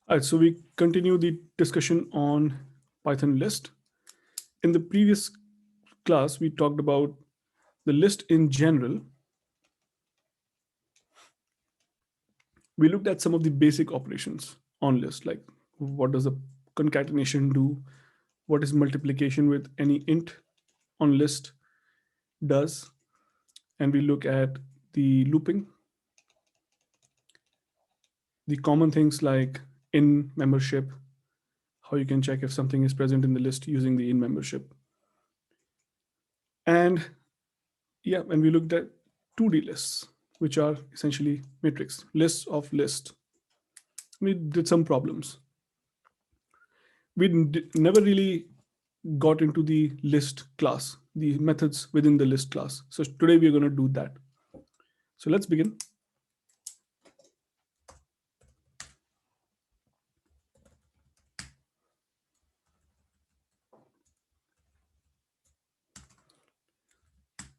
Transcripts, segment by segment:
All right, so we continue the discussion on Python list. In the previous class, we talked about the list in general. We looked at some of the basic operations on list, like what does a concatenation do, what is multiplication with any int on list does, and we look at the looping, the common things like in membership, how you can check if something is present in the list using the in membership. And yeah, and we looked at 2D lists, which are essentially matrix lists of list. We did some problems. We never really got into the list class, the methods within the list class. So today we're going to do that. So let's begin.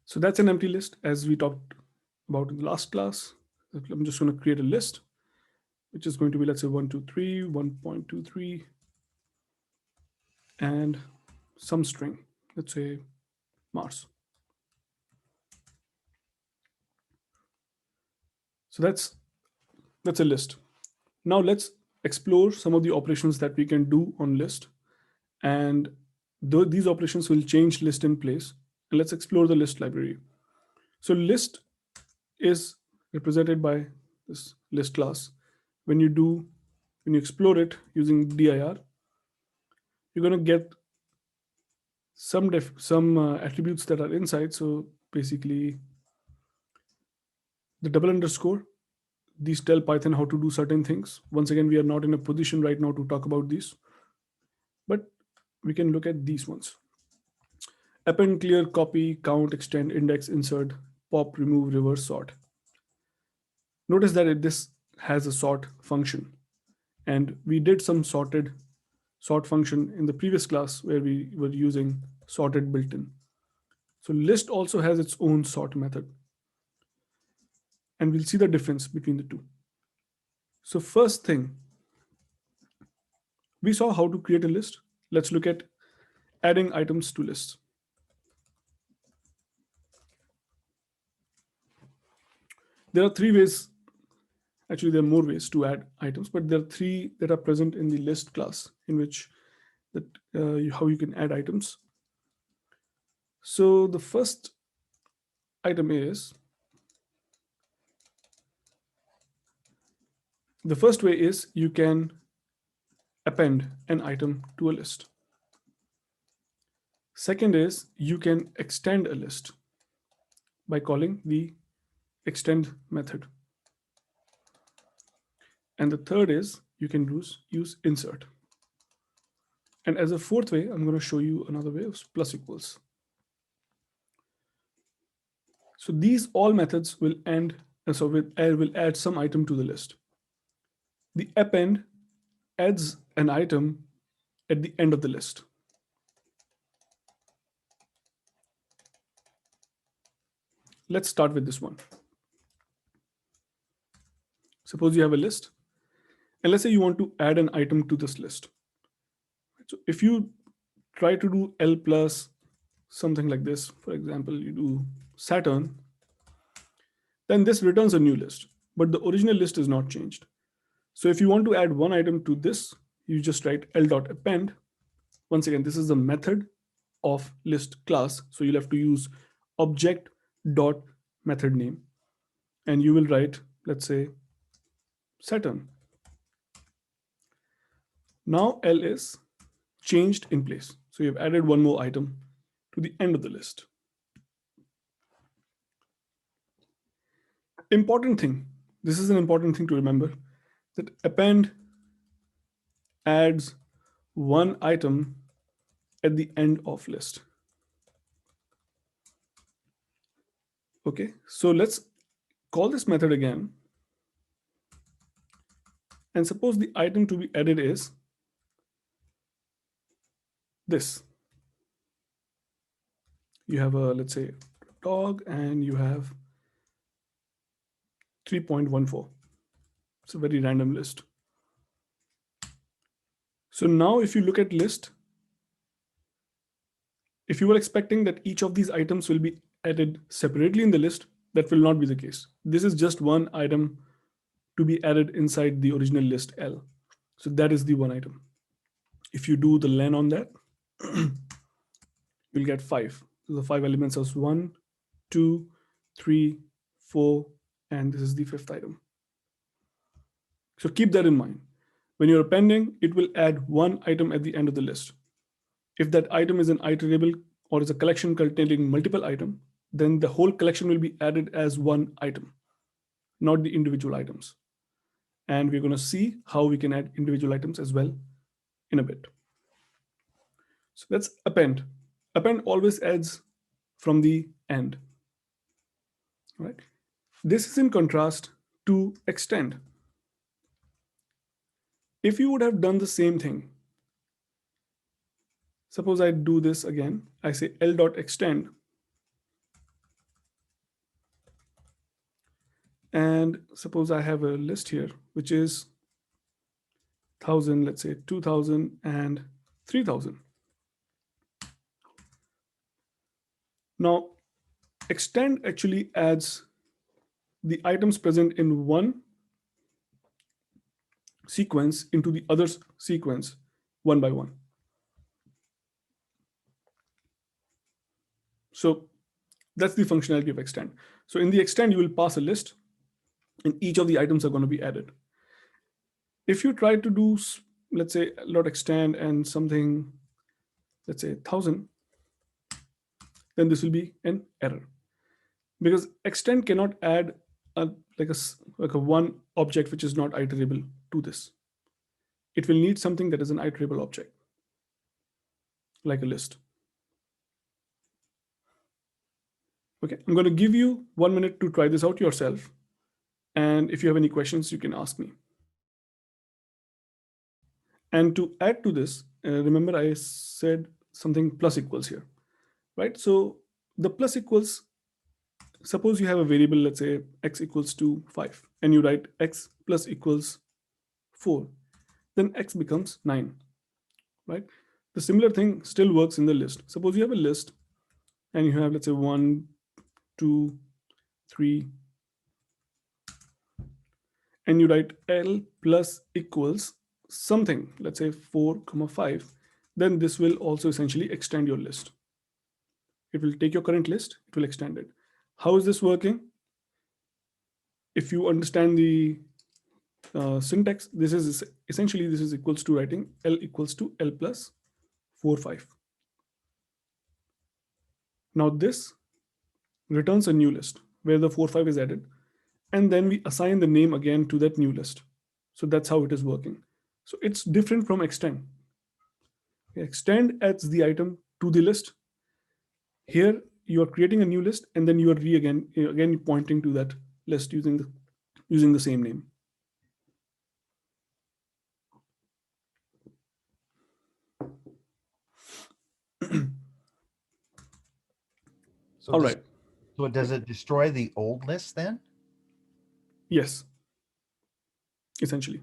So that's an empty list as we talked about in the last class. I'm just going to create a list, which is going to be, let's say 123, 1.23, and some string, let's say Mars. So that's a list. Now let's explore some of the operations that we can do on list, and these operations will change list in place. And let's explore the list library. So list is represented by this list class. When you explore it using dir, you're going to get some attributes that are inside. So basically, the double underscore, these tell Python how to do certain things. Once again, we are not in a position right now to talk about these, but we can look at these ones. Append, clear, copy, count, extend, index, insert, pop, remove, reverse, sort. Notice that this has a sort function, and we did some sort function in the previous class where we were using sorted built-in. So list also has its own sort method, and we'll see the difference between the two. So first thing, we saw how to create a list. Let's look at adding items to lists. There are three ways. Actually, there are more ways to add items, but there are three that are present in the list class in which how you can add items. So the first item is, the first way is you can append an item to a list. Second is you can extend a list by calling the extend method. And the third is you can use insert. And as a fourth way, I'm going to show you another way of plus equals. So these all methods will will add some item to the list. The append adds an item at the end of the list. Let's start with this one. Suppose you have a list, and let's say you want to add an item to this list. So if you try to do L plus something like this, for example, you do Saturn, then this returns a new list, but the original list is not changed. So if you want to add one item to this, you just write l.append. Once again, this is the method of list class. So you'll have to use object dot method name, and you will write, let's say, Saturn. Now L is changed in place. So you've added one more item to the end of the list. Important thing, this is an important thing to remember, that append adds one item at the end of list. Okay, so let's call this method again. And suppose the item to be added is this. You have a, let's say, dog, and you have 3.14. It's a very random list. So now if you look at list, if you were expecting that each of these items will be added separately in the list, that will not be the case. This is just one item to be added inside the original list L. So that is the one item. If you do the len on that, you'll get 5. So the 5 elements are 1, 2, 3, 4, and this is the fifth item. So keep that in mind. When you're appending, it will add one item at the end of the list. If that item is an iterable or is a collection containing multiple items, then the whole collection will be added as one item, not the individual items. And we're going to see how we can add individual items as well in a bit. So let's append. Append always adds from the end, right? This is in contrast to extend. If you would have done the same thing, suppose I do this again, I say L dot extend, and suppose I have a list here, which is 1000, let's say 2000 and 3000. Now, extend actually adds the items present in one sequence into the other sequence one by one. So that's the functionality of extend. So in the extend, you will pass a list and each of the items are going to be added. If you try to do, let's say, lot extend and something, let's say 1000, then this will be an error because extend cannot add a, like a one object which is not iterable to this. It will need something that is an iterable object, like a list. Okay, I'm going to give you 1 minute to try this out yourself. And if you have any questions, you can ask me. And to add to this, remember I said something plus equals here, right? So the plus equals, suppose you have a variable, let's say x equals to 5, and you write x plus equals 4, then x becomes 9, right? The similar thing still works in the list. Suppose you have a list and you have, let's say 1, 2, 3, and you write L plus equals something, let's say 4, 5, then this will also essentially extend your list. It will take your current list, it will extend it. How is this working? If you understand the syntax, this is essentially, this is equals to writing L equals to L plus 4, 5. Now this returns a new list where the 4, 5 is added, and then we assign the name again to that new list. So that's how it is working. So it's different from extend. Extend adds the item to the list. Here you are creating a new list, and then you are again pointing to that list using the same name. So All right. So does it destroy the old list then? Yes. Essentially.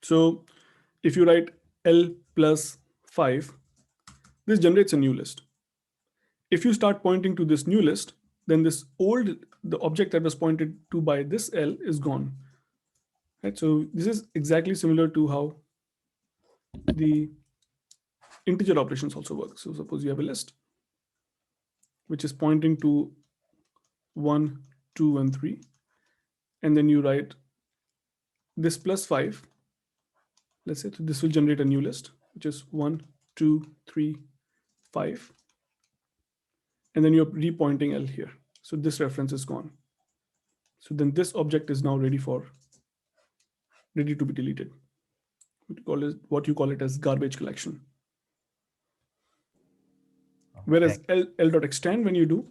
So if you write L plus 5, this generates a new list. If you start pointing to this new list, then the object that was pointed to by this L is gone. Right? So this is exactly similar to how the integer operations also work. So suppose you have a list which is pointing to 1, 2, and 3, and then you write this plus 5. Let's say this will generate a new list, which is 1, 2, 3, 5. And then you're repointing L here. So this reference is gone. So then this object is now ready to be deleted. What you call it as garbage collection. Okay. Whereas L dot extend, when you do,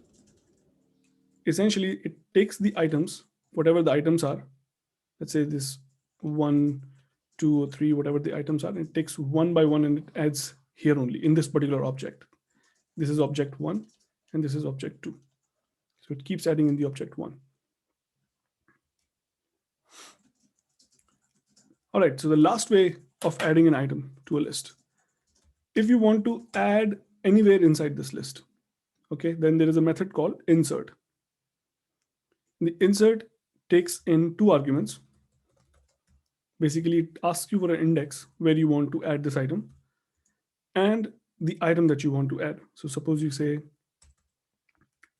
essentially it takes the items, whatever the items are, let's say this 1, 2, or 3, whatever the items are, and it takes one by one and it adds here only in this particular object. This is object 1 and this is object 2. So it keeps adding in the object 1. All right, so the last way of adding an item to a list. If you want to add anywhere inside this list, okay, then there is a method called insert. The insert takes in two arguments. Basically, it asks you for an index where you want to add this item and the item that you want to add. So suppose you say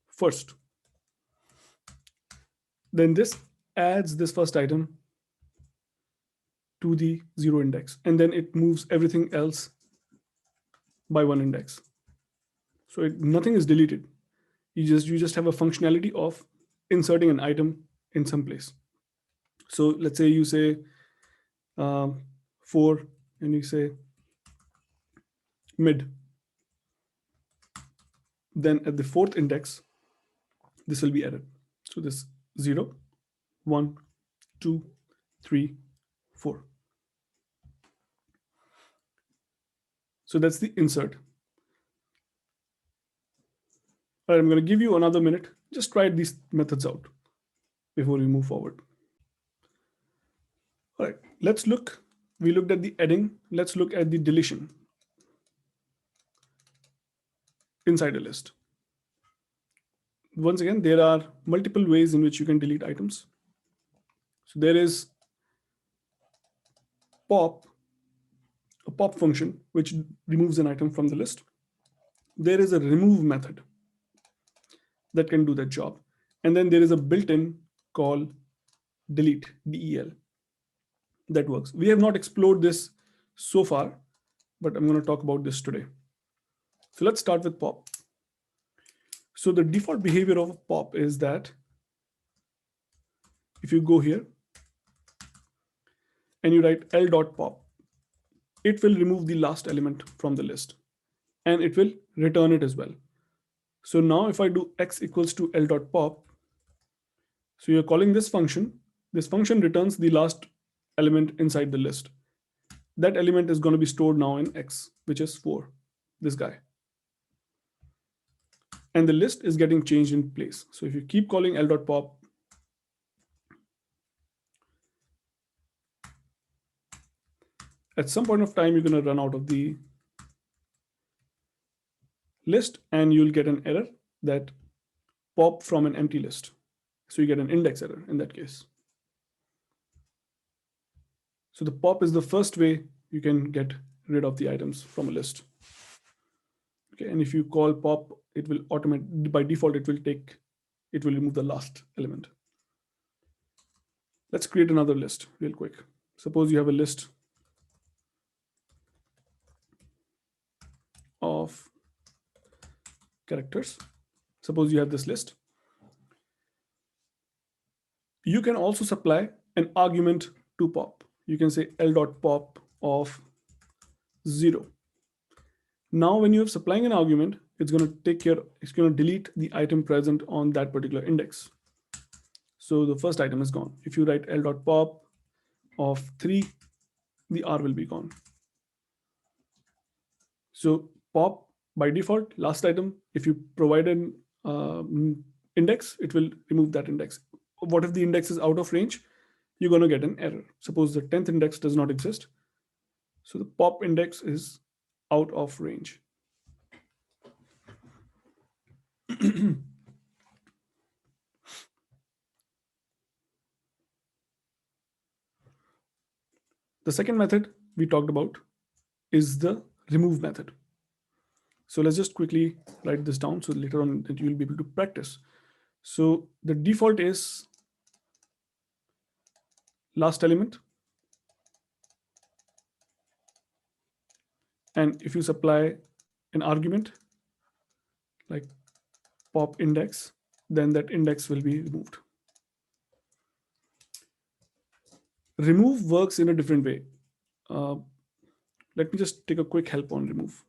first, then this adds this first item to the zero index, and then it moves everything else by one index. So nothing is deleted. You just have a functionality of inserting an item in some place. So let's say you say 4 and you say mid, then at the fourth index this will be added. So this 0, 1, 2, 3, 4. So that's the insert. All right, I'm going to give you another minute. Just try these methods out before we move forward. All right, let's look. We looked at the adding. Let's look at the deletion inside a list. Once again, there are multiple ways in which you can delete items. So there is pop, a pop function, which removes an item from the list. There is a remove method that can do that job. And then there is a built-in called delete, DEL, that works. We have not explored this so far, but I'm going to talk about this today. So let's start with pop. So the default behavior of pop is that if you go here and you write l.pop, it will remove the last element from the list and it will return it as well. So now if I do x equals to l.pop, so you're calling this function returns the last element inside the list. That element is going to be stored now in x, which is 4, this guy. And the list is getting changed in place. So if you keep calling l.pop, at some point of time, you're going to run out of the list and you'll get an error that pop from an empty list. So you get an index error in that case. So the pop is the first way you can get rid of the items from a list. Okay, and if you call pop, it will by default, it will remove the last element. Let's create another list real quick. Suppose you have a list of characters. Suppose you have this list. You can also supply an argument to pop. You can say l.pop of 0. Now, when you're supplying an argument, it's going to delete the item present on that particular index. So the first item is gone. If you write l.pop of 3, the R will be gone. So pop by default, last item, if you provide an index, it will remove that index. What if the index is out of range? You're going to get an error. Suppose the 10th index does not exist. So the pop index is out of range. The second method we talked about is the remove method. So let's just quickly write this down so later on that you'll be able to practice. So the default is last element. And if you supply an argument like pop index, then that index will be removed. Remove works in a different way. Let me just take a quick help on remove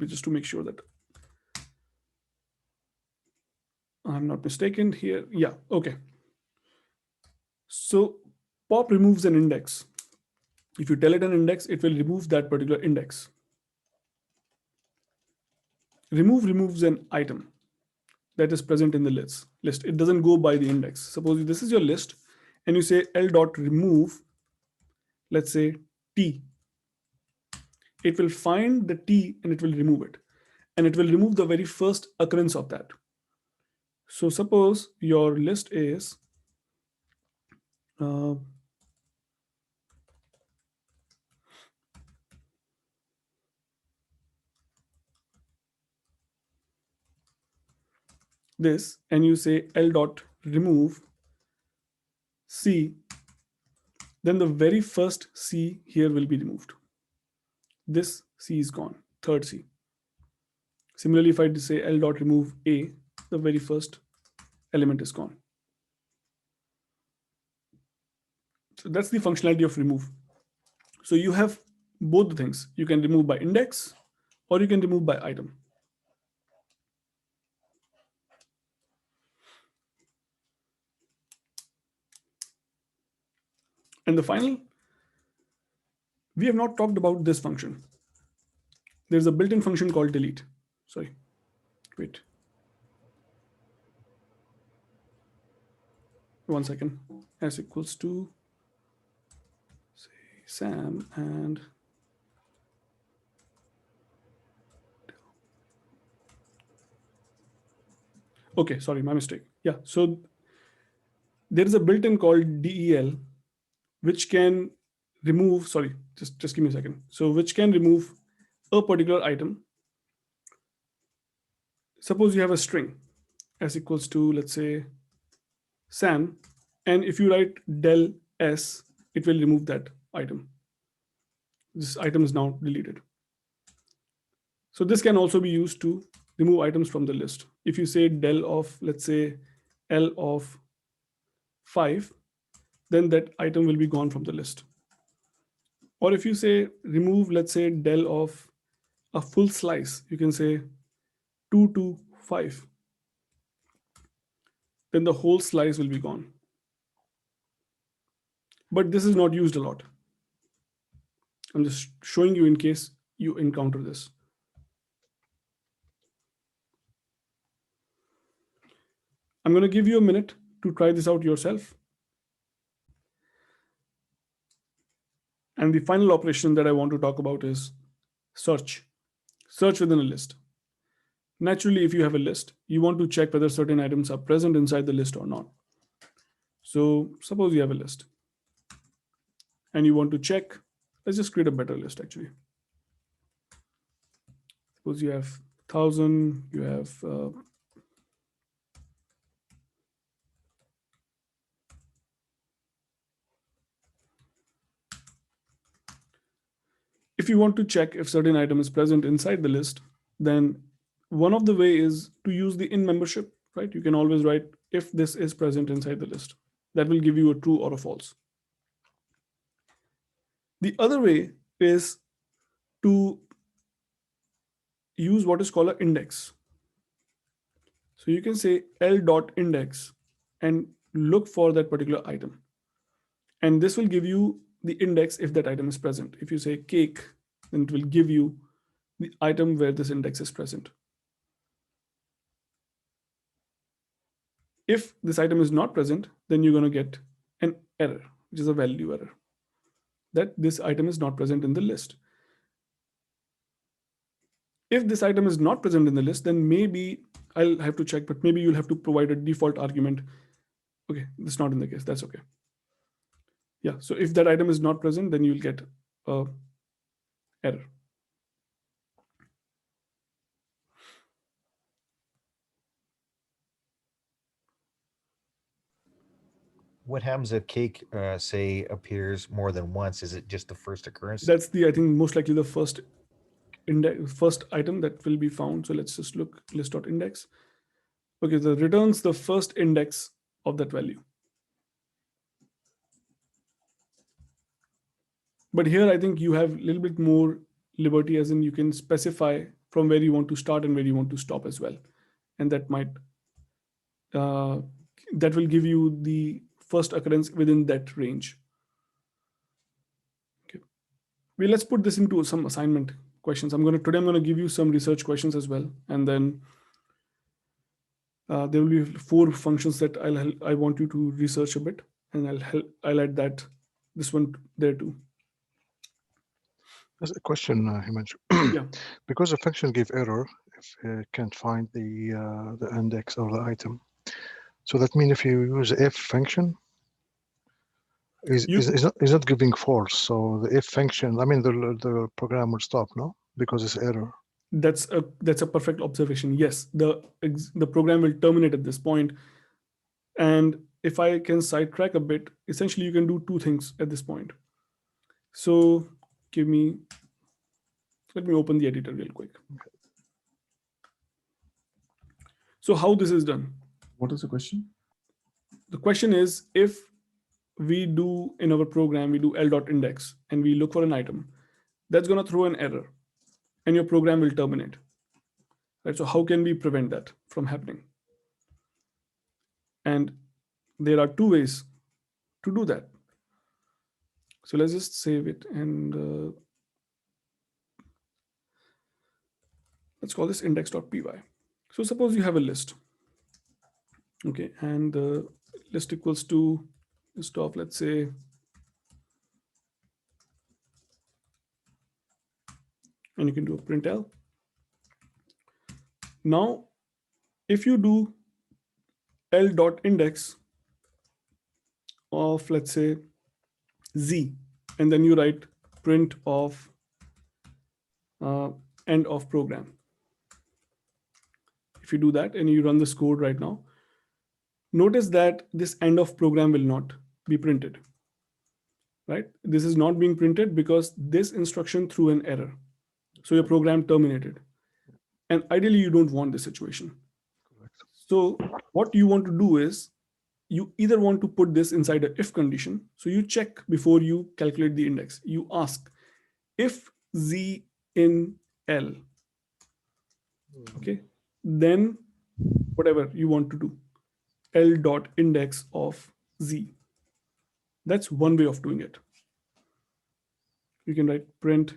just to make sure that I'm not mistaken here. Yeah, okay. So pop removes an index. If you tell it an index, it will remove that particular index. Remove removes an item that is present in the list. It doesn't go by the index. Suppose this is your list and you say l.remove, let's say t. it will find the t and it will remove it, and it will remove the very first occurrence of that. So suppose your list is uh, this, and you say l dot remove c, then the very first c here will be removed. This c is gone, third c. Similarly, if I say l dot remove a, the very first element is gone. So that's the functionality of remove. So you have both the things. You can remove by index or you can remove by item. And the final, we have not talked about this function. There's a built-in function called delete. Sorry, wait. 1 second. S equals to say Sam and okay, sorry, my mistake. Yeah, so there is a built-in called del which can remove, sorry, just give me a second. So which can remove a particular item. Suppose you have a string s equals to, let's say, Sam, and if you write del s, it will remove that item. This item is now deleted. So this can also be used to remove items from the list. If you say del of, let's say, L of 5, then that item will be gone from the list. Or if you say remove, let's say, del of a full slice, you can say 2 to 5, then the whole slice will be gone. But this is not used a lot. I'm just showing you in case you encounter this. I'm going to give you a minute to try this out yourself. And the final operation that I want to talk about is search. Search within a list. Naturally, if you have a list, you want to check whether certain items are present inside the list or not. So suppose you have a list and you want to check, let's just create a better list actually. Suppose you have 1,000, you have if you want to check if certain item is present inside the list, then one of the way is to use the in membership, right? You can always write if this is present inside the list. That will give you a true or a false. The other way is to use what is called an index. So you can say L dot index and look for that particular item. And this will give you the index if that item is present. If you say cake, then it will give you the item where this index is present. If this item is not present, then you're going to get an error, which is a value error, that this item is not present in the list. If this item is not present in the list, then maybe I'll have to check, but maybe you'll have to provide a default argument. Okay, that's not in the case. That's okay. Yeah, so if that item is not present, then you'll get a error. What happens if cake, say, appears more than once? Is it just the first occurrence? That's the, I think, most likely the first index, first item that will be found. So let's just look list.index. Okay, so returns the first index of that value. But here I think you have a little bit more liberty, as in you can specify from where you want to start and where you want to stop as well. And that might, that will give you the first occurrence within that range. Okay. Well, let's put this into some assignment questions. Today I'm going to give you some research questions as well. And then there will be 4 functions that I want you to research a bit, and I'll add this one there too. There's a question, Himanshu. Yeah, Because a function gave error if it can't find the index of the item. So that means if you use if function, you is not giving false. So the if function, I mean the program will stop, no, because it's error. that's a perfect observation. Yes, the program will terminate at this point. And if I can sidetrack a bit, essentially you can do two things at this point. So give me let me open the editor real quick. So how this is done? What is the question? The question is, if we do in our program, we do l.index and we look for an item, that's going to throw an error and your program will terminate. Right? So how can we prevent that from happening? And there are two ways to do that. So let's just save it and let's call this index.py. So suppose you have a list, okay, and the list equals to list of, let's say, and you can do a println. Now, if you do l.index of, let's say, z, and then you write print of uh, end of program. If you do that and you run this code right now, notice that this end of program will not be printed. Right? This is not being printed because this instruction threw an error. So your program terminated. And ideally, you don't want this situation. Correct. So what you want to do is you either want to put this inside a if condition. So you check before you calculate the index. You ask if z in L, okay, then whatever you want to do, L dot index of z. That's one way of doing it. You can write print.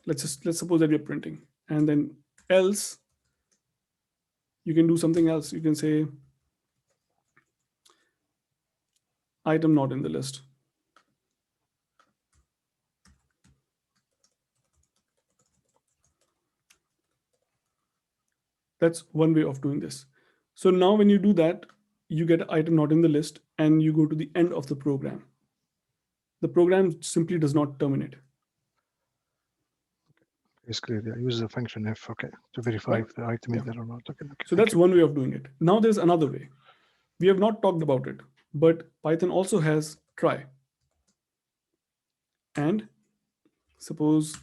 Let's suppose that we're printing, and then else you can do something else. You can say item not in the list. That's one way of doing this. So now when you do that, you get an item not in the list and you go to the end of the program. The program simply does not terminate. It's clear. Yeah, use the function if, okay, to verify Right? if the item is Yeah. there or not. Okay, okay. So Thank that's you. one way of doing it. Now there's another way. We have not talked about it, but Python also has try. And suppose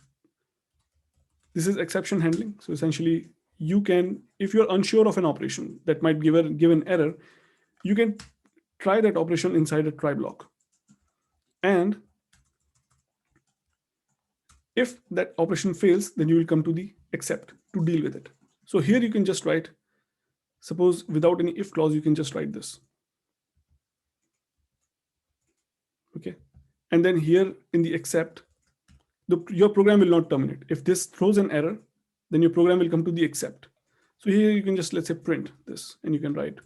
this is exception handling. So essentially, you can, if you're unsure of an operation that might give an error, you can try that operation inside a try block. And if that operation fails, then you will come to the except to deal with it. So here you can just write, suppose without any if clause, you can just write this. Okay. And then here in the except, your program will not terminate. If this throws an error, then your program will come to the except. So here you can just, let's say, print this and you can write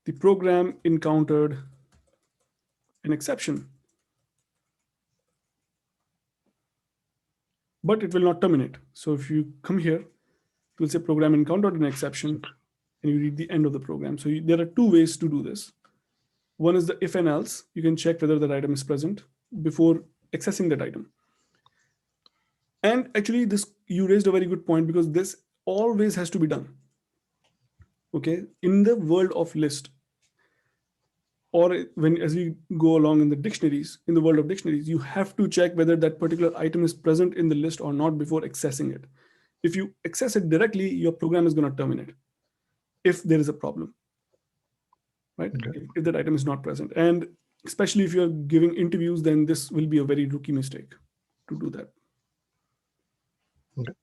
the program encountered an exception, but it will not terminate. So if you come here, it will say program encountered an exception and you read the end of the program. So there are two ways to do this. One is the if and else. You can check whether that item is present before accessing that item. And actually, this you raised a very good point because this always has to be done. Okay, in the world of list, or when as we go along in the dictionaries, in the world of dictionaries, you have to check whether that particular item is present in the list or not before accessing it. If you access it directly, your program is going to terminate if there is a problem, right? Okay. If that item is not present. And especially if you're giving interviews, then this will be a very rookie mistake to do that. Okay.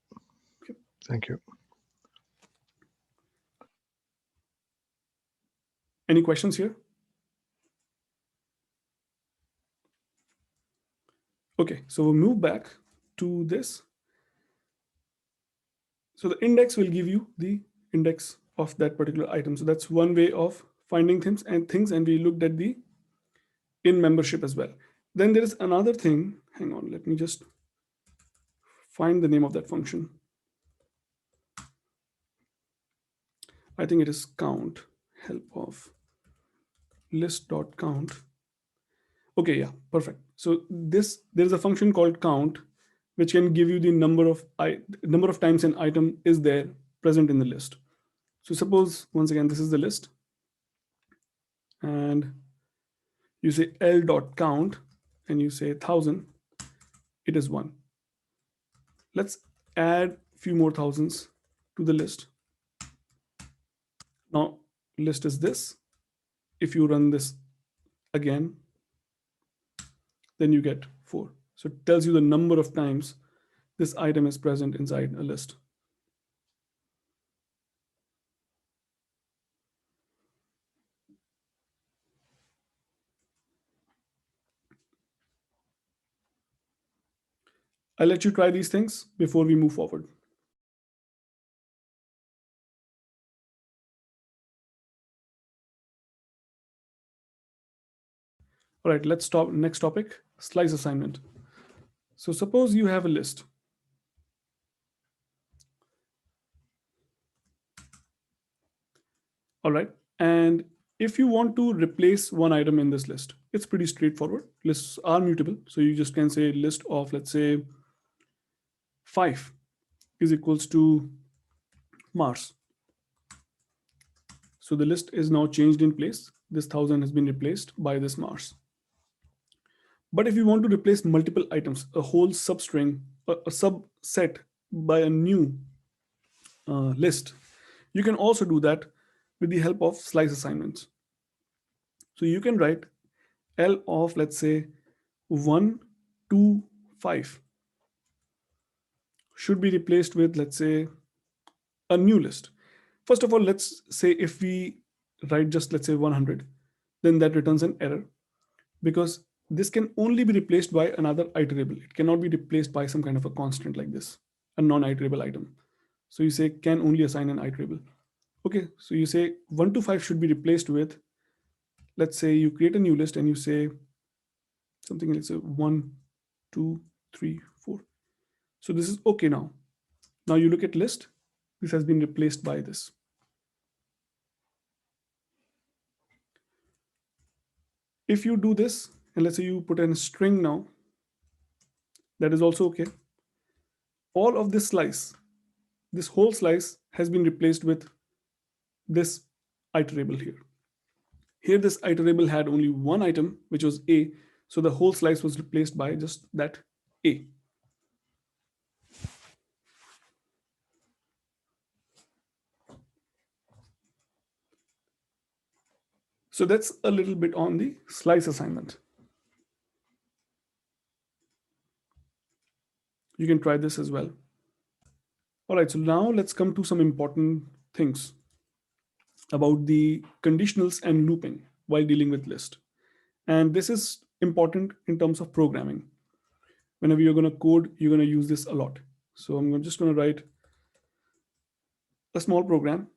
Thank you. Any questions here? Okay, so we'll move back to this. So the index will give you the index of that particular item. So that's one way of finding things, and we looked at the in membership as well. Then there is another thing. Hang on, let me just find the name of that function. I think it is count, help of list.count. Okay, yeah, perfect. So there is a function called count, which can give you the number of times an item is there present in the list. So suppose once again this is the list, and you say l.count, and you say 1000. It is 1. Let's add few more thousands to the list. Now list is this. If you run this again, then you get 4. So it tells you the number of times this item is present inside a list. I'll let you try these things before we move forward. All right, let's stop. Next topic, slice assignment. So suppose you have a list. All right, and if you want to replace one item in this list, it's pretty straightforward. Lists are mutable, so you just can say list of, let's say, 5 is equals to Mars. So the list is now changed in place. This 1000 has been replaced by this Mars. But if you want to replace multiple items, a whole substring, a subset by a new list, you can also do that with the help of slice assignments. So you can write L of, let's say, 1, 2, 5 should be replaced with, let's say, a new list. First of all, let's say if we write just, let's say, 100, then that returns an error, because this can only be replaced by another iterable. It cannot be replaced by some kind of a constant like this, a non-iterable item. So you say can only assign an iterable. Okay, so you say 1 to 5 should be replaced with, let's say you create a new list and you say something, let's say 1, 2, 3, 4. So this is okay now. Now you look at list, this has been replaced by this. If you do this, and let's say you put in a string now, that is also okay. All of this slice, this whole slice has been replaced with this iterable here. Here this iterable had only one item, which was A, so the whole slice was replaced by just that A. So that's a little bit on the slice assignment. You can try this as well. All right, so now let's come to some important things about the conditionals and looping while dealing with list. And this is important in terms of programming. Whenever you're going to code, you're going to use this a lot. So I'm just going to write a small program.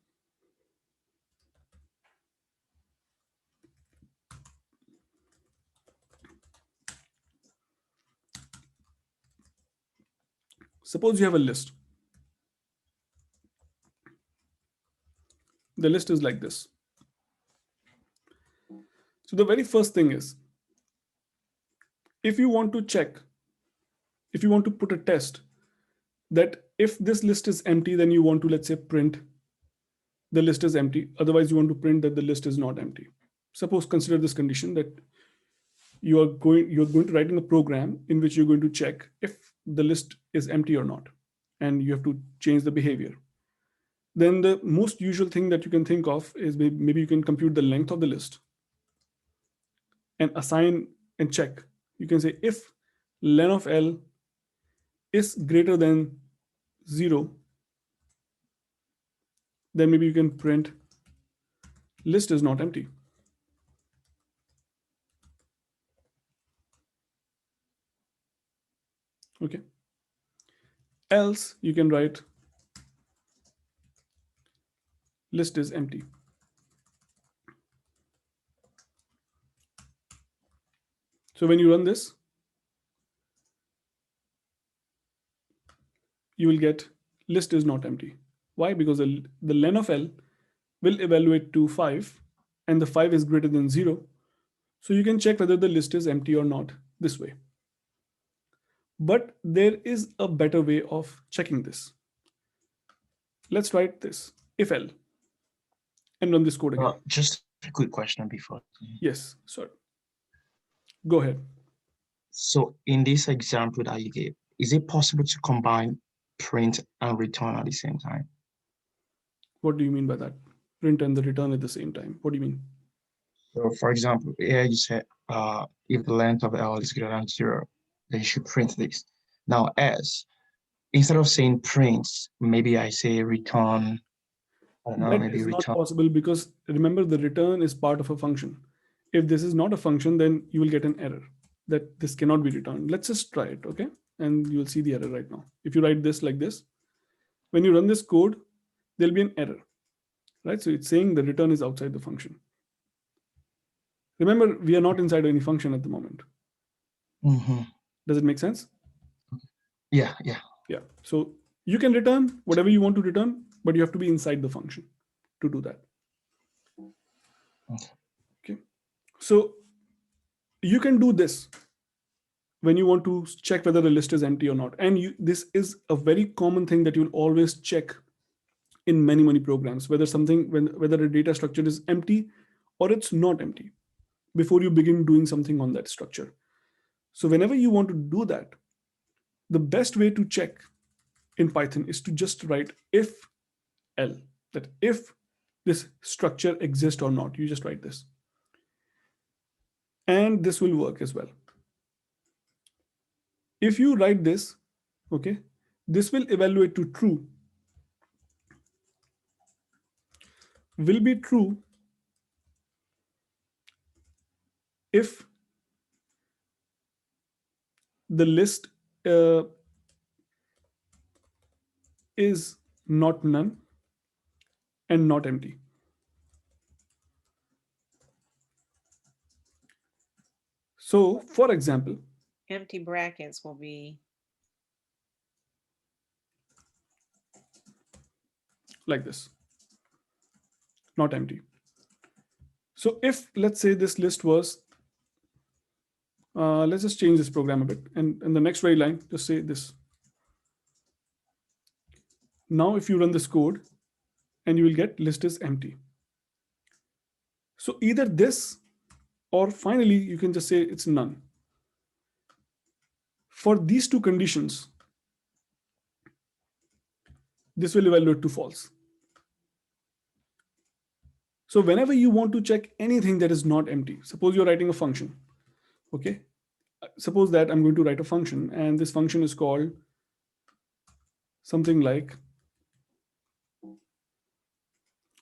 Suppose you have a list. The list is like this. So the very first thing is, if you want to check, if you want to put a test that if this list is empty, then you want to, let's say, print the list is empty. Otherwise, you want to print that the list is not empty. Suppose consider this condition that you're going to write in a program in which you're going to check if the list is empty or not, and you have to change the behavior. Then the most usual thing that you can think of is maybe you can compute the length of the list and assign and check. You can say if len of L is greater than 0, then maybe you can print list is not empty. Okay. Else you can write list is empty. So when you run this, you will get list is not empty. Why? Because the len of L will evaluate to 5 and the 5 is greater than 0. So you can check whether the list is empty or not this way. But there is a better way of checking this. Let's write this if L and run this code again. Just a quick question before. Yes, sorry. Go ahead. So in this example that you gave, is it possible to combine print and return at the same time? What do you mean by that? Print and the return at the same time. What do you mean? So for example, here you said if the length of L is greater than 0, then you should print this. Now as instead of saying print, maybe I say return. I don't know, That maybe is not return. possible because remember the return is part of a function. If this is not a function, then you will get an error that this cannot be returned. Let's just try it, okay? And you'll see the error right now. If you write this like this, when you run this code, there'll be an error, right? So it's saying the return is outside the function. Remember, we are not inside any function at the moment. Mhm. Does it make sense? Yeah. Yeah. So you can return whatever you want to return, but you have to be inside the function to do that. Okay. So you can do this when you want to check whether the list is empty or not. And this is a very common thing that you'll always check in many programs, whether a data structure is empty or it's not empty before you begin doing something on that structure. So whenever you want to do that, the best way to check in Python is to just write if L, that if this structure exists or not, you just write this. And this will work as well. If you write this, okay, this will evaluate to true, will be true if the list is not none and not empty. So for example, Empty brackets will be like this, not empty. So if let's say this list was, let's just change this program a bit, and in the next very line, just say this. Now if you run this code, and you will get list is empty. So either this, or finally you can just say it's none. For these two conditions, this will evaluate to false. So whenever you want to check anything that is not empty, suppose you're writing a function, okay? Suppose that I'm going to write a function, and this function is called something like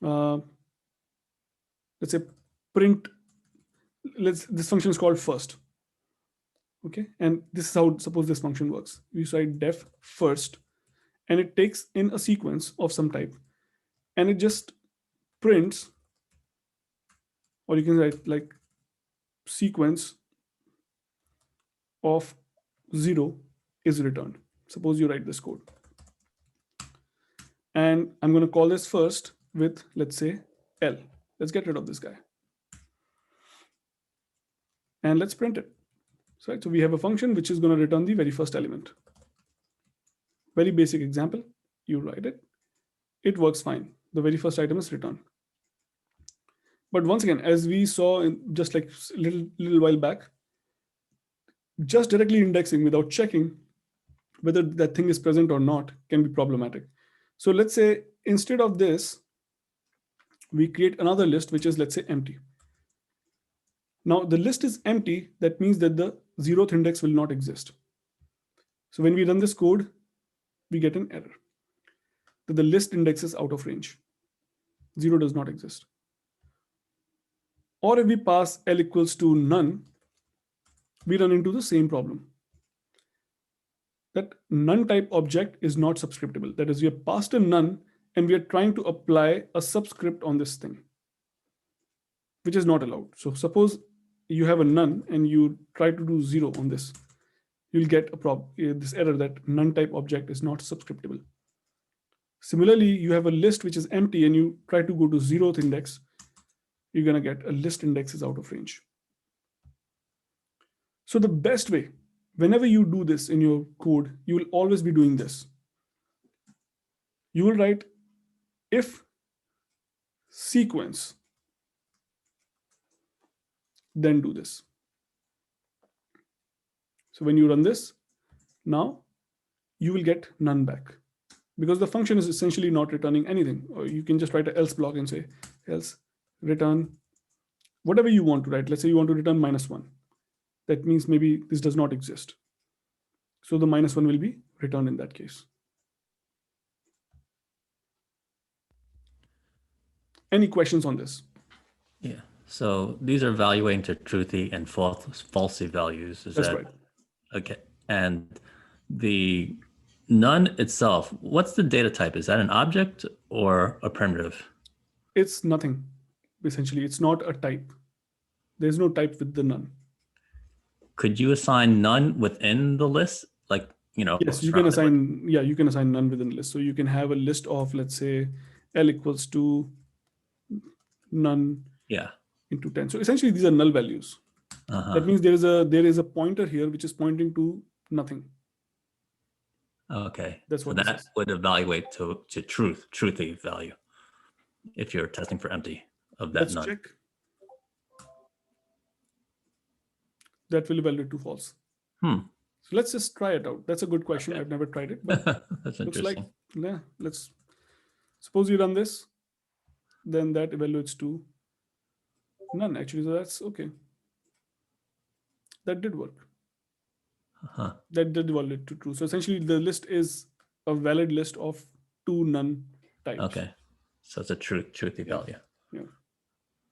let's say print. This function is called first, okay? And this is how suppose this function works. You write def first, and it takes in a sequence of some type, and it just prints, or you can write like sequence of 0 is returned. Suppose you write this code, and I'm going to call this first with, let's say, L. Let's get rid of this guy, and let's print it. So we have a function which is going to return the very first element. Very basic example. You write it, it works fine. The very first item is returned. But once again, as we saw in just like little while back, just directly indexing without checking whether that thing is present or not can be problematic. So let's say instead of this, we create another list which is, let's say, empty. Now the list is empty, that means that the 0th index will not exist. So when we run this code, we get an error that the list index is out of range. 0 does not exist. Or if we pass L equals to none, we run into the same problem. That none type object is not subscriptable. That is, we have passed a none and we are trying to apply a subscript on this thing, which is not allowed. So suppose you have a none and you try to do 0 on this, you'll get this error that none type object is not subscriptable. Similarly, you have a list which is empty and you try to go to 0th index, you're going to get a list index is out of range. So the best way, whenever you do this in your code, you will always be doing this. You will write if sequence, then do this. So when you run this, now you will get none back because the function is essentially not returning anything. Or you can just write an else block and say else return whatever you want to write. Let's say you want to return -1. That means maybe this does not exist. So the -1 will be returned in that case. Any questions on this? Yeah. So these are evaluating to truthy and falsy values. Is That's that right. okay? And the none itself, what's the data type? Is that an object or a primitive? It's nothing. Essentially, it's not a type. There's no type with the none. Could you assign none within the list? Like, you know, Yes, you can surrounded with- assign. Yeah, you can assign none within the list. So you can have a list of, let's say, L equals to none Yeah. into 10. So essentially, these are null values. Uh-huh. That means there is a pointer here which is pointing to nothing. Okay. That's So what this that is. would evaluate to truthy value if you're testing for empty of that Let's none. check. That will evaluate to false. Hmm. So let's just try it out. That's a good question. Okay. I've never tried it, but That's looks interesting. like, yeah, let's suppose you run this, then that evaluates to none actually. So that's okay. That did work. Uh-huh. That did evaluate to true. So essentially the list is a valid list of 2 none types. Okay. So it's a truthy Yeah. value. Yeah.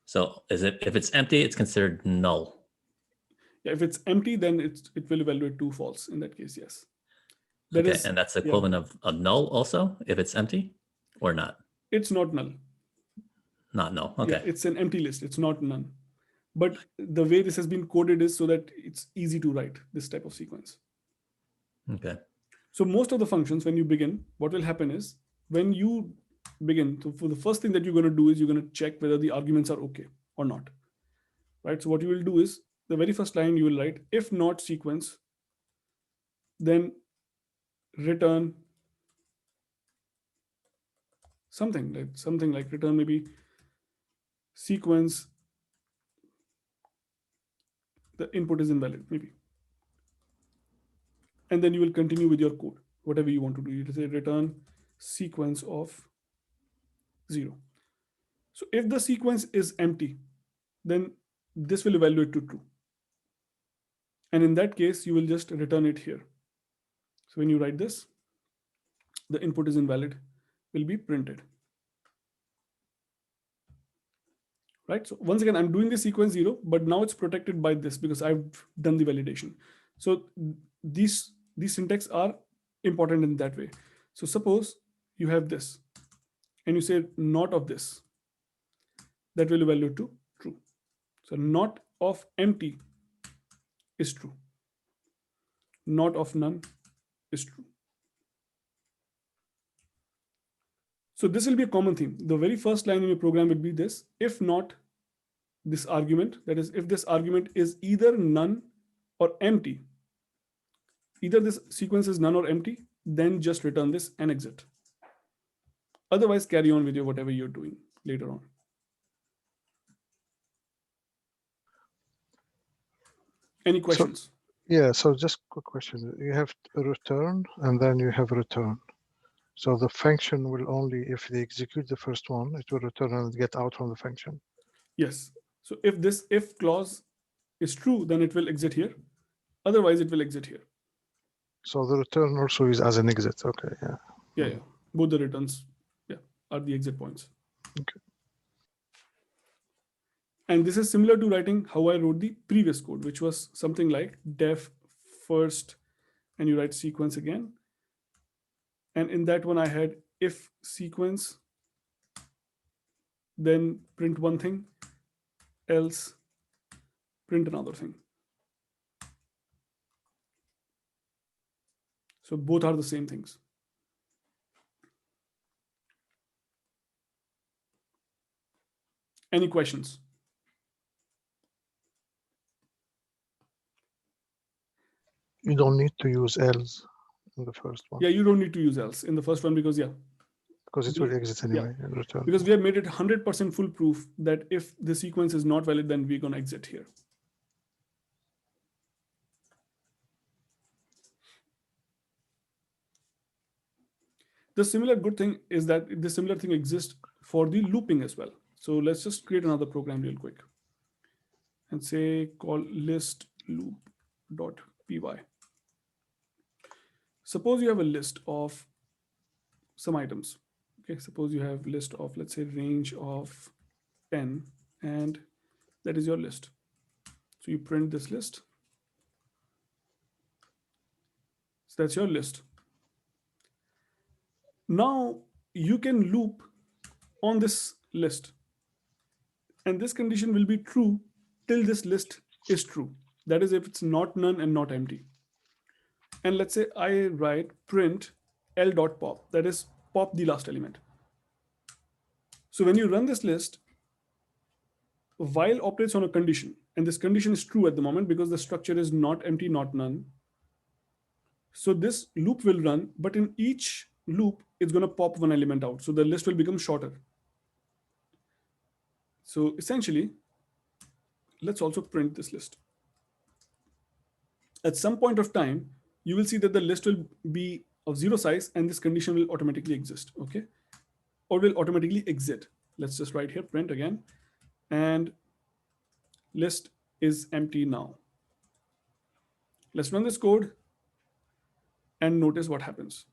So is it, if it's empty, it's considered null. Yeah, if it's empty, then it will evaluate to false in that case, yes. That Okay. is, And that's the equivalent of a null also, if it's empty or not? it's not null. Not null. Yeah, Okay. it's an empty list. It's not none. But the way this has been coded is so that it's easy to write this type of sequence. Okay. So most of the functions, when you begin, what will happen is when you begin, so for the first thing that you're going to do is you're going to check whether the arguments are okay or not. Right. So what you will do is the very first line you will write, if not sequence, then return something like return maybe sequence, the input is invalid maybe. And then you will continue with your code, whatever you want to do. You say return sequence of 0. So if the sequence is empty, then this will evaluate to true. And in that case, you will just return it here. So when you write this, the input is invalid will be printed. Right. So once again, I'm doing the sequence 0, but now it's protected by this because I've done the validation. So these syntax are important in that way. So suppose you have this and you say not of this, that will evaluate to true. So not of empty is true. Not of none is true. So this will be a common theme. The very first line in your program will be this, if not this argument, that is, if this argument is either none or empty, either this sequence is none or empty, then just return this and exit. Otherwise, carry on with your whatever you're doing later on. Any questions? Yeah, so just quick question. You have a return and then you have return. So the function will only, if they execute the first one, it will return and get out from the function. Yes. So if this if clause is true, then it will exit here. Otherwise, it will exit here. So the return also is as an exit. Okay, yeah. Yeah, yeah. Both the returns, yeah, are the exit points. Okay. And this is similar to writing how I wrote the previous code, which was something like def first, and you write sequence again. And in that one, I had if sequence, then print one thing, else print another thing. So both are the same things. Any questions? You don't need to use else in the first one. Yeah, you don't need to use else in the first one because because it will exit anyway and return. because we have made it 100% foolproof that if the sequence is not valid, then we're going to exit here. The similar good thing is that the similar thing exists for the looping as well. So let's just create another program real quick and say call list loop.py. Suppose you have a list of some items. Okay, suppose you have list of, let's say, range of 10, and that is your list. So you print this list. So that's your list. Now you can loop on this list, and this condition will be true till this list is true. That is if it's not none and not empty. And let's say I write print l.pop, that is pop the last element. So when you run this list, while operates on a condition, and this condition is true at the moment because the structure is not empty, not none. So this loop will run, but in each loop, it's going to pop one element out. So the list will become shorter. So essentially, let's also print this list. At some point of time, you will see that the list will be of 0 size and this condition will automatically exist, okay? Or will automatically exit. Let's just write here, print again, and list is empty now. Let's run this code and notice what happens.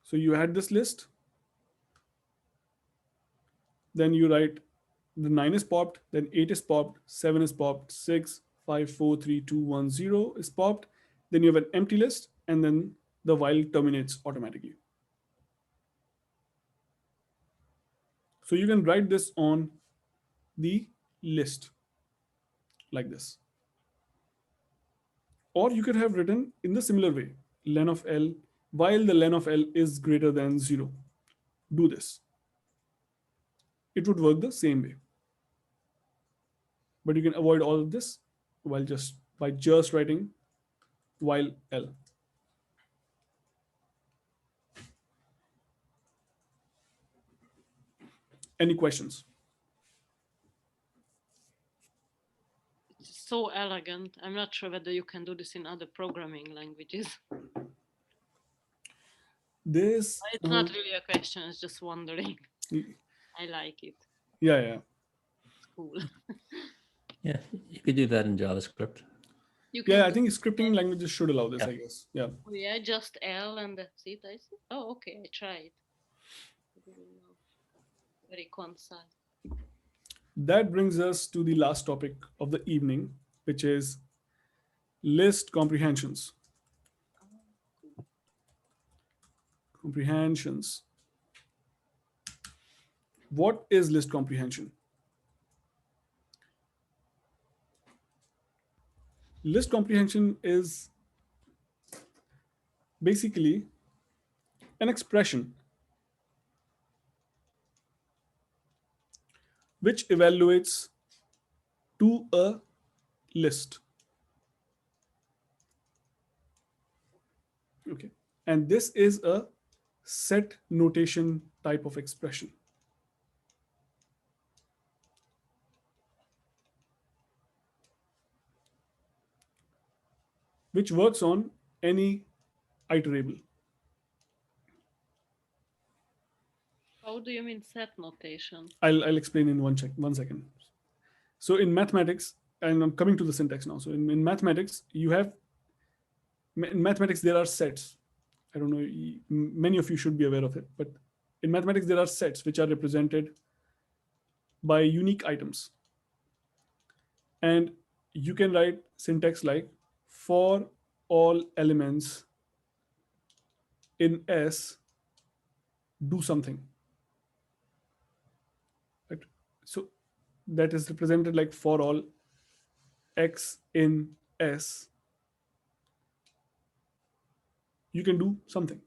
So you had this list, then you write the 9 is popped, then 8 is popped, 7 is popped, 6, 5, 4, 3, 2, 1, 0 is popped. Then you have an empty list, and then the while terminates automatically. So you can write this on the list like this. Or you could have written in the similar way, len of L, while the len of L is greater than 0. Do this. It would work the same way. But you can avoid all of this by just writing while L. Any questions? It's so elegant. I'm not sure whether you can do this in other programming languages. This It's not really a question, it's just wondering. I like it. yeah. It's cool. Yeah, you could do that in JavaScript. You can Yeah, I think scripting languages should allow this, Yeah. I guess. Yeah. Oh, yeah, just L and that's it. I see. Oh, okay, I tried. I didn't know. Very concise. That brings us to the last topic of the evening, which is list comprehensions. Comprehensions. What is list comprehension? List comprehension is basically an expression which evaluates to a list. Okay. And this is a set notation type of expression. Which works on any iterable. How do you mean set notation? I'll explain in one second. So in mathematics, and I'm coming to the syntax now. So in mathematics, in mathematics, there are sets. I don't know, many of you should be aware of it, but in mathematics, there are sets which are represented by unique items. And you can write syntax like for all elements in S, do something. Right? So that is represented like for all x in s, you can do something.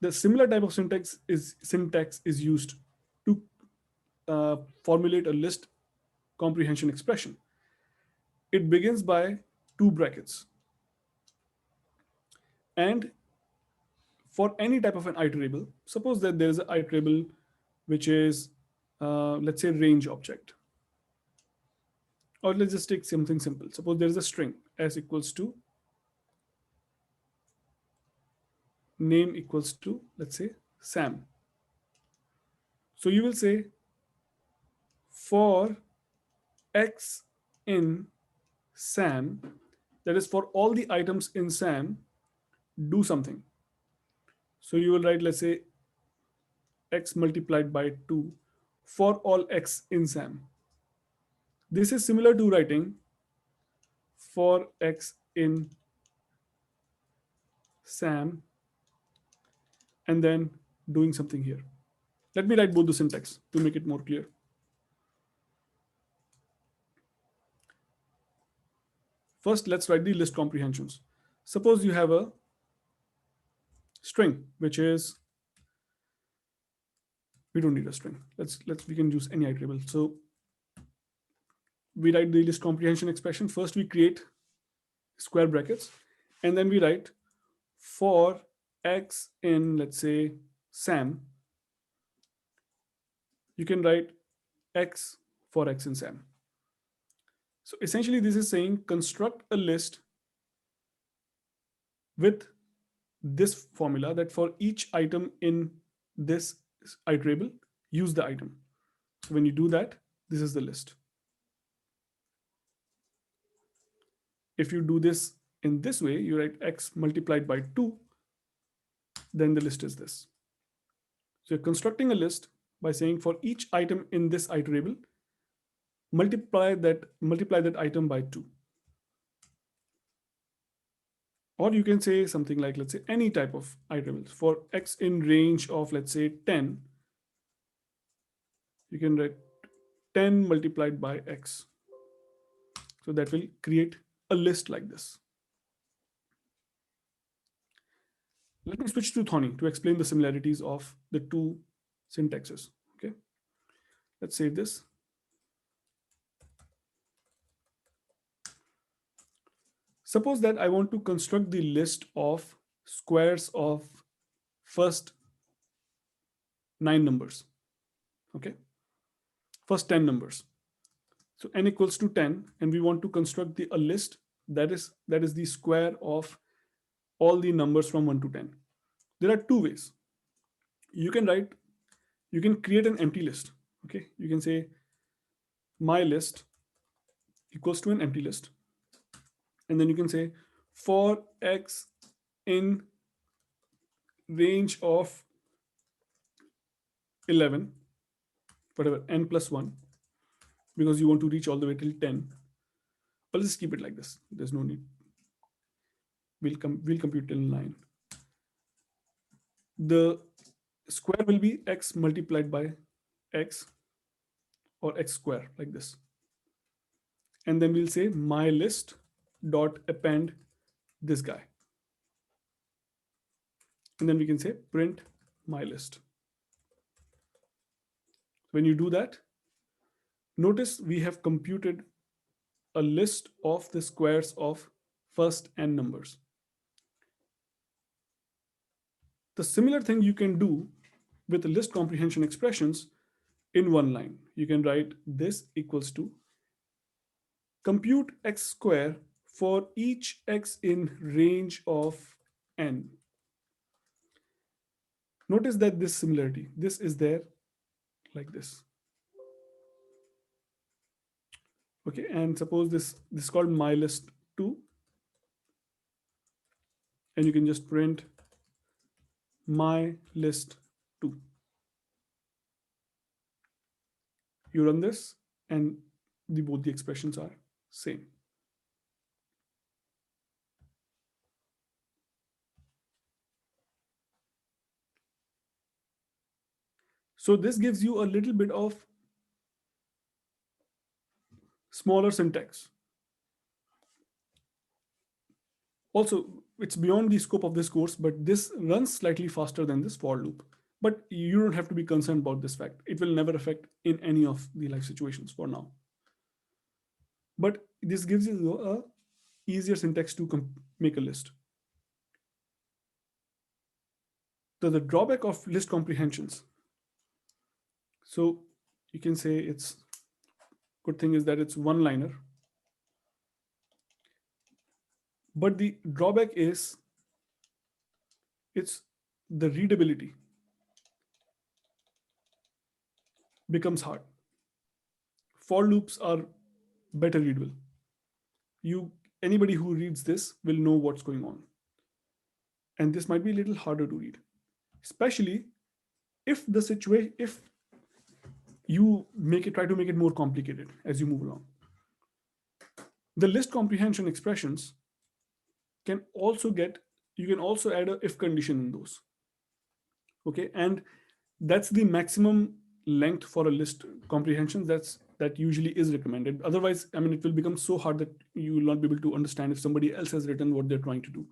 The similar type of syntax is used to formulate a list comprehension expression. It begins by two brackets, and for any type of an iterable, suppose that there is an iterable which is let's say range object, or let's just take something simple. Suppose there is a string s equals to name equals to, let's say, Sam. So you will say for x in Sam, that is for all the items in Sam, do something. So you will write, let's say, x multiplied by 2 for all x in Sam. This is similar to writing for x in Sam and then doing something here. Let me write both the syntax to make it more clear. First, let's write the list comprehensions. Suppose you have a string, which is, we don't need a string. We can use any iterable. So we write the list comprehension expression. First, we create square brackets, and then we write for x in, let's say, Sam. You can write x for x in Sam. So essentially, this is saying construct a list with this formula that for each item in this iterable, use the item. So when you do that, this is the list. If you do this in this way, you write x multiplied by 2, then the list is this. So you're constructing a list by saying for each item in this iterable, multiply that item by 2. Or you can say something like, let's say, any type of iterables. For x in range of, let's say, 10, you can write 10 multiplied by x. So that will create a list like this. Let me switch to Thorny to explain the similarities of the two syntaxes. Okay, let's save this. Suppose that I want to construct the list of squares of first 9 numbers. Okay, first 10 numbers. So n equals to 10, and we want to construct a list that is the square of all the numbers from 1 to 10. There are two ways. You can create an empty list. Okay, you can say my list equals to an empty list, and then you can say for x in range of 11, whatever, n plus 1, because you want to reach all the way till 10. But let's keep it like this. There's no need. We'll compute till 9. The square will be x multiplied by x, or x square, like this. And then we'll say my list dot append this guy. And then we can say print my list. When you do that, notice we have computed a list of the squares of first n numbers. The similar thing you can do with the list comprehension expressions in one line. You can write this equals to compute x square for each x in range of n. Notice that this similarity, this is there like this. Okay, and suppose this is called my list 2, and you can just print my list 2. You run this, and both the expressions are same. So this gives you a little bit of smaller syntax. Also, it's beyond the scope of this course, but this runs slightly faster than this for loop. But you don't have to be concerned about this fact. It will never affect in any of the life situations for now. But this gives you a easier syntax to make a list. So the drawback of list comprehensions. So you can say it's good thing is that it's one liner. But the drawback is it's the readability becomes hard. For loops are better readable. Anybody who reads this will know what's going on. And this might be a little harder to read, especially if you try to make it more complicated as you move along. The list comprehension expressions you can also add a if condition in those. Okay, and that's the maximum length for a list comprehension that usually is recommended. Otherwise, I mean, it will become so hard that you will not be able to understand if somebody else has written what they're trying to do.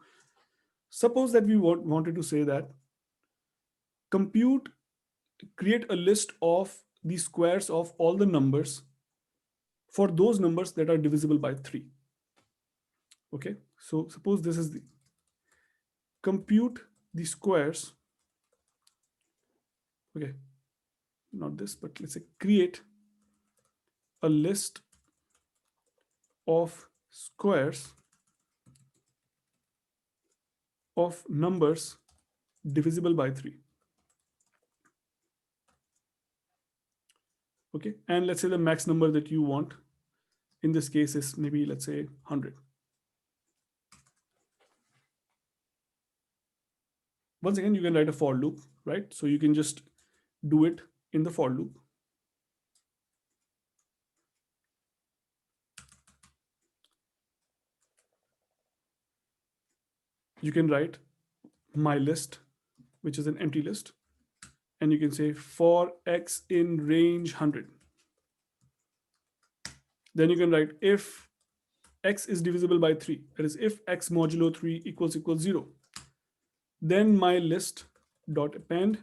Suppose that we wanted to say that create a list of the squares of all the numbers for those numbers that are divisible by 3. Okay, so suppose this is the compute the squares. Okay, not this, but let's say create a list of squares of numbers divisible by 3. Okay, and let's say the max number that you want in this case is maybe, let's say, 100. Once again, you can write a for loop, right? So you can just do it in the for loop. You can write my list, which is an empty list, and you can say for x in range 100. Then you can write if x is divisible by 3, that is if x modulo 3 equals 0, then my list dot append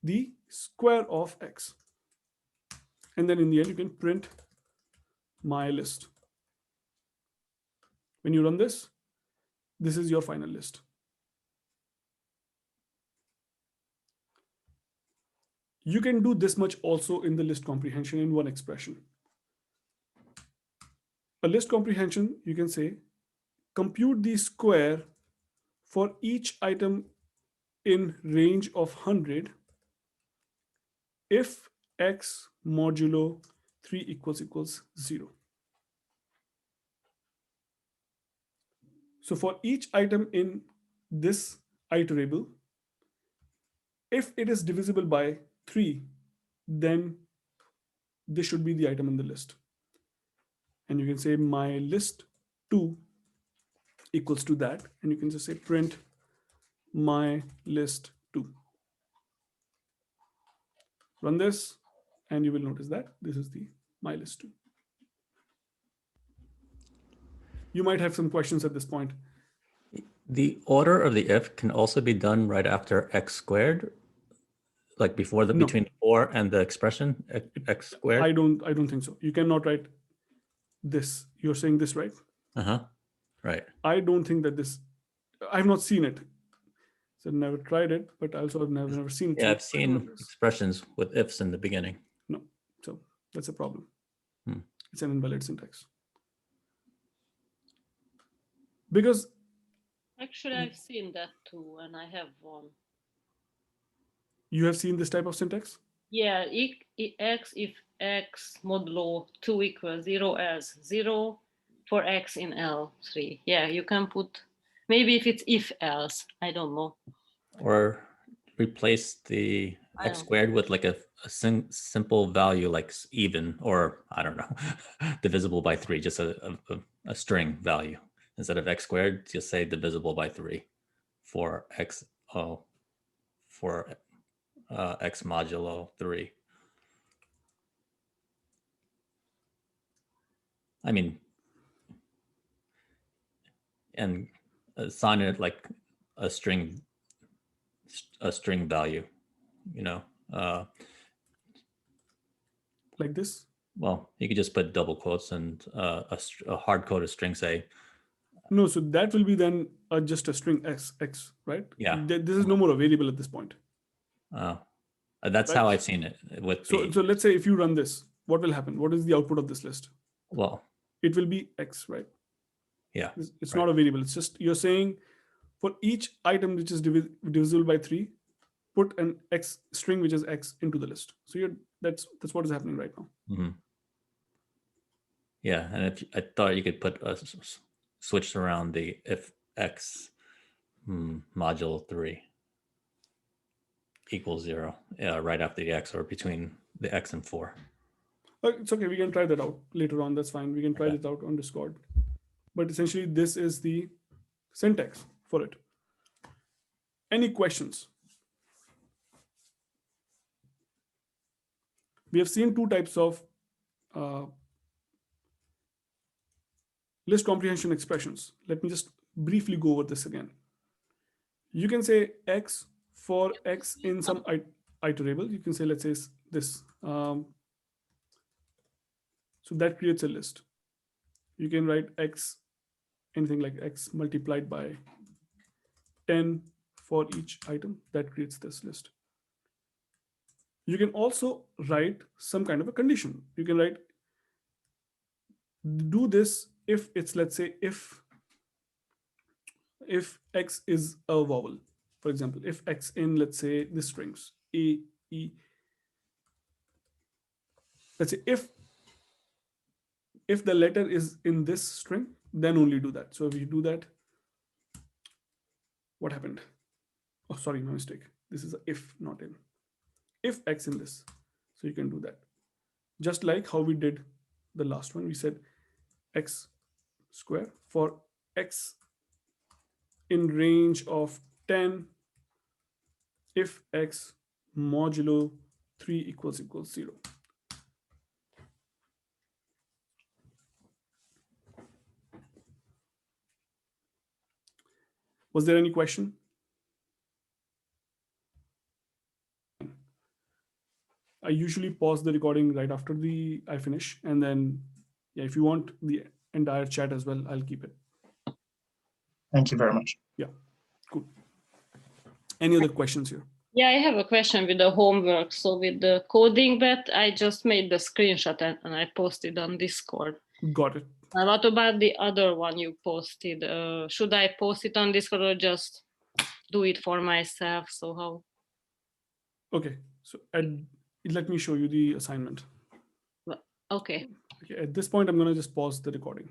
the square of x, and then in the end you can print my list. When you run this is your final list. You can do this much also in the list comprehension in one expression. A list comprehension, you can say compute the square for each item in range of 100 if x modulo 3 equals 0. So for each item in this iterable, if it is divisible by 3, then this should be the item in the list. And you can say my list 2 equals to that, and you can just say print my list 2. Run this, and you will notice that this is the my list 2. You might have some questions at this point. The order of the if can also be done right after x squared, like before No. between 4 and the expression x squared. I don't think so. You cannot write this. You're saying this, right? Right. I don't think that this. I've not seen it. So I've never tried it, but I also have never seen it. Yeah, So I've seen expressions with ifs in the beginning. No, so that's a problem. Hmm. It's an invalid syntax. Because Actually, I've seen that too, and I have one. you have seen this type of syntax? Yeah, x if x modulo 2 equals 0 as 0 for x in L3. Yeah, you can put, maybe if it's if else, I don't know. Or replace the x squared with like a simple value like even, or I don't know, divisible by 3, just a string value. Instead of x squared, just say divisible by 3 for x x modulo 3. I mean, and assign it like a string value, you know. Like this. Well, you could just put double quotes and a hard coded string, say. No, so that will be then just a string x, right? Yeah. This is no more a variable at this point. That's Right. how I've seen it with So let's say if you run this, what will happen? What is the output of this list? well, It will be x, right? yeah. It's right. not a variable. It's just you're saying for each item which is divisible by 3, put an x string which is x into the list. So that's what is happening right now. Mm-hmm. Yeah, and if I thought you could put switch around the if x modulo 3 equals 0 right after the x or between the x and 4. It's okay. We can try that out later on. That's fine. We can try Okay. this out on Discord. But essentially, this is the syntax for it. Any questions? We have seen two types of list comprehension expressions. Let me just briefly go over this again. You can say x for x in some iterable. You can say, let's say this. So that creates a list. You can write x, anything like x multiplied by 10 for each item. That creates this list. You can also write some kind of a condition. You can write, do this if it's, let's say, if x is a vowel. For example, if x in, let's say, the strings a, e, let's say if the letter is in this string, then only do that. So if you do that, what happened? Oh, sorry, my mistake. This is a if, not in. If x in this, so you can do that. Just like how we did the last one, we said x square for x in range of 10 if x modulo 3 equals 0. Was there any question? I usually pause the recording right after I finish, and then yeah, if you want the entire chat as well, I'll keep it. Thank you very much. Yeah, cool. Any other questions here? Yeah, I have a question with the homework. So with the coding bit, I just made the screenshot and I posted on Discord. Got it. And what about the other one you posted? Should I post it on Discord or just do it for myself? So how? Okay, so let me show you the assignment. Okay. Okay, at this point, I'm going to just pause the recording.